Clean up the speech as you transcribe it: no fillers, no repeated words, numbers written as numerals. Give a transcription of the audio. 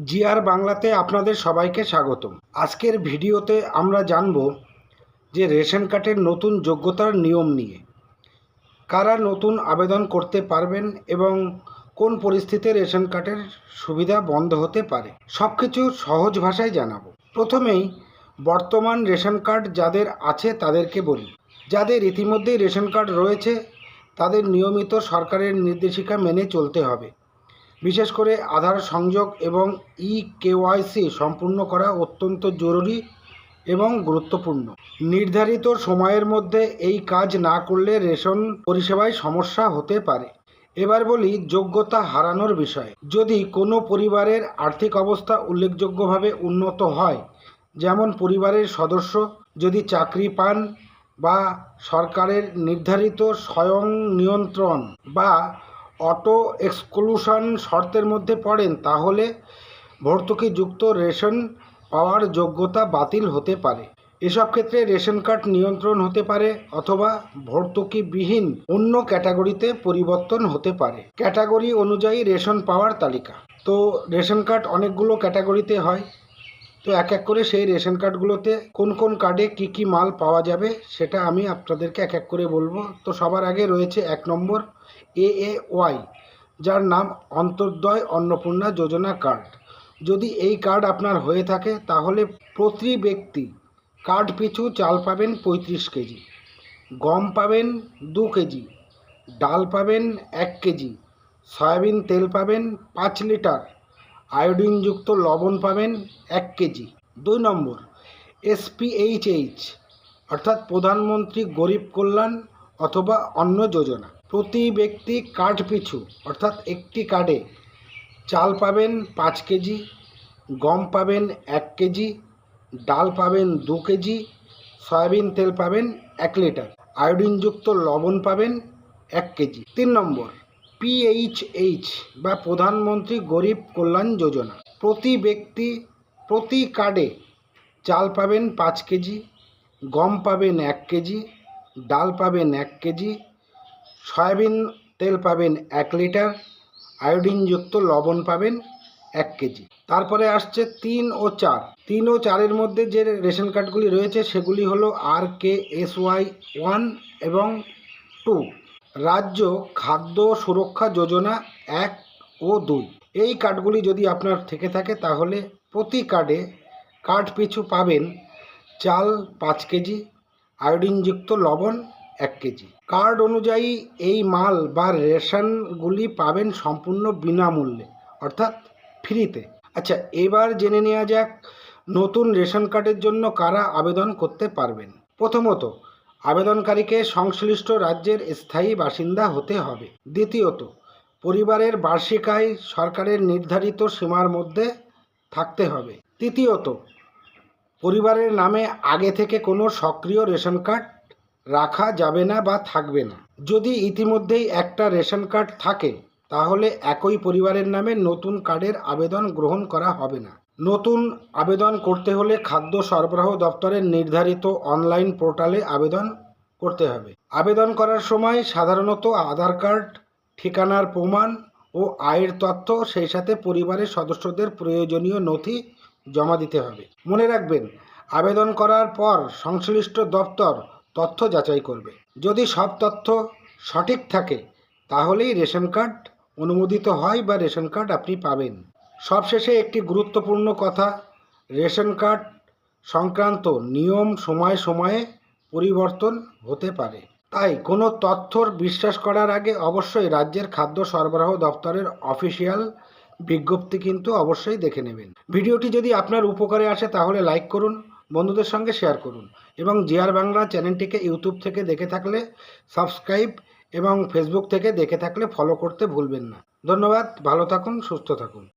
GR বাংলাতে আপনাদের সবাইকে স্বাগতম। আজকের ভিডিওতে আমরা জানব যে রেশন কার্ডের নতুন যোগ্যতার নিয়ম নিয়ে, কারা নতুন আবেদন করতে পারবেন এবং কোন পরিস্থিতিতে রেশন কার্ডের সুবিধা বন্ধ হতে পারে, সব কিছু সহজ ভাষায় জানাবো। প্রথমেই বর্তমান রেশন কার্ড যাদের আছে তাদেরকে বলি। যাদের ইতিমধ্যেই রেশন কার্ড রয়েছে তাদের নিয়মিত সরকারের নির্দেশিকা মেনে চলতে হবে। বিশেষ করে আধার সংযোগ এবং কেওয়াইসি সম্পূর্ণ করা অত্যন্ত জরুরি এবং গুরুত্বপূর্ণ। নির্ধারিত সময়ের মধ্যে এই কাজ না করলে রেশন পরিষেবায় সমস্যা হতে পারে। এবার বলি যোগ্যতা হারানোর বিষয়ে। যদি কোনো পরিবারের আর্থিক অবস্থা উল্লেখযোগ্যভাবে উন্নত হয়, যেমন পরিবারের সদস্য যদি চাকরি পান বা সরকারের নির্ধারিত স্বয়ং নিয়ন্ত্রণ বা অটো এক্সক্লুশন শর্তের মধ্যে পড়েন, তাহলে ভর্তুকিযুক্ত রেশন পাওয়ার যোগ্যতা বাতিল হতে পারে। এসব ক্ষেত্রে রেশন কার্ড নিয়ন্ত্রণ হতে পারে অথবা ভর্তুকিবিহীন অন্য ক্যাটাগরিতে পরিবর্তন হতে পারে। ক্যাটাগরি অনুযায়ী রেশন পাওয়ার তালিকা। তো রেশন কার্ড অনেকগুলো ক্যাটাগরিতে হয়, তো এক এক করে সেই রেশন কার্ডগুলোতে কোন কোন কার্ডে কি কি মাল পাওয়া যাবে সেটা আমি আপনাদেরকে এক এক করে বলবো। তো সবার আগে রয়েছে 1 নম্বর AAY, যার নাম অন্তর্দয় অন্নপূর্ণা যোজনা কার্ড। যদি এই কার্ড আপনার হয়ে থাকে তাহলে প্রতি ব্যক্তি কার্ড পিছু চাল পাবেন 35 কেজি, গম পাবেন 2 কেজি, ডাল পাবেন 1 কেজি, সয়াবিন তেল পাবেন 5 লিটার, আয়োডিনযুক্ত লবণ পাবেন 1 কেজি। 2 নম্বর SPHH, অর্থাৎ প্রধানমন্ত্রী গরিব কল্যাণ অথবা অন্ন যোজনা। প্রতি ব্যক্তি কার্ড পিছু অর্থাৎ একটি কার্ডে চাল পাবেন 5 কেজি, গম পাবেন 1 কেজি, ডাল পাবেন 2 কেজি, সয়াবিন তেল পাবেন 1 লিটার, আয়োডিনযুক্ত লবণ পাবেন 1 কেজি। 3 নম্বর PHH বা প্রধানমন্ত্রী গরিব কল্যাণ যোজনা। প্রতি ব্যক্তি প্রতি কার্ডে চাল পাবেন 5 কেজি, গম পাবেন 1 কেজি, ডাল পাবেন 1 কেজি, সয়াবিন তেল পাবেন 1 লিটার, আয়োডিনযুক্ত লবণ পাবেন 1 কেজি। তারপরে আসছে 3 ও 4। 3 ও 4-এর মধ্যে যে রেশন কার্ডগুলি রয়েছে সেগুলি হলো RKSY 1 এবং 2, রাজ্য খাদ্য সুরক্ষা যোজনা 1 ও 2। এই কার্ডগুলি যদি আপনার থেকে থাকে তাহলে প্রতি কার্ডে কার্ড পিছু পাবেন চাল 5 কেজি, আয়োডিনযুক্ত লবণ 1 কেজি। কার্ড অনুযায়ী এই মাল বা রেশনগুলি পাবেন সম্পূর্ণ বিনামূল্যে, অর্থাৎ ফ্রিতে। আচ্ছা, এবার জেনে নেওয়া যাক নতুন রেশন কার্ডের জন্য কারা আবেদন করতে পারবেন। প্রথমত, আবেদনকারীকে সংশ্লিষ্ট রাজ্যের স্থায়ী বাসিন্দা হতে হবে। দ্বিতীয়ত, পরিবারের বার্ষিক আয় সরকারের নির্ধারিত সীমার মধ্যে থাকতে হবে। তৃতীয়ত, পরিবারের নামে আগে থেকে কোনো সক্রিয় রেশন কার্ড রাখা যাবে না বা থাকবে না। যদি ইতিমধ্যেই একটা রেশন কার্ড থাকে তাহলে একই পরিবারের নামে নতুন কার্ডের আবেদন গ্রহণ করা হবে না। নতুন আবেদন করতে হলে খাদ্য সরবরাহ দপ্তরের নির্ধারিত অনলাইন পোর্টালে আবেদন করতে হবে। আবেদন করার সময় সাধারণত আধার কার্ড, ঠিকানার প্রমাণ ও আয়ের তথ্য, সেই সাথে পরিবারের সদস্যদের প্রয়োজনীয় নথি জমা দিতে হবে। মনে রাখবেন, আবেদন করার পর সংশ্লিষ্ট দপ্তর তথ্য যাচাই করবে। যদি সব তথ্য সঠিক থাকে তাহলেই রেশন কার্ড অনুমোদিত হয় বা রেশন কার্ড আপনি পাবেন। সবশেষে একটি গুরুত্বপূর্ণ কথা, রেশন কার্ড সংক্রান্ত নিয়ম সময়ে সময়ে পরিবর্তন হতে পারে। তাই কোনো তথ্যর বিশ্বাস করার আগে অবশ্যই রাজ্যের খাদ্য সরবরাহ দপ্তরের অফিসিয়াল বিজ্ঞপ্তি কিন্তু অবশ্যই দেখে নেবেন। ভিডিওটি যদি আপনার উপকারে আসে তাহলে লাইক করুন, বন্ধুদের সঙ্গে শেয়ার করুন এবং জিআর বাংলা চ্যানেলটিকে ইউটিউব থেকে দেখে থাকলে সাবস্ক্রাইব এবং ফেসবুক থেকে দেখে থাকলে ফলো করতে ভুলবেন না। ধন্যবাদ, ভালো থাকুন, সুস্থ থাকুন।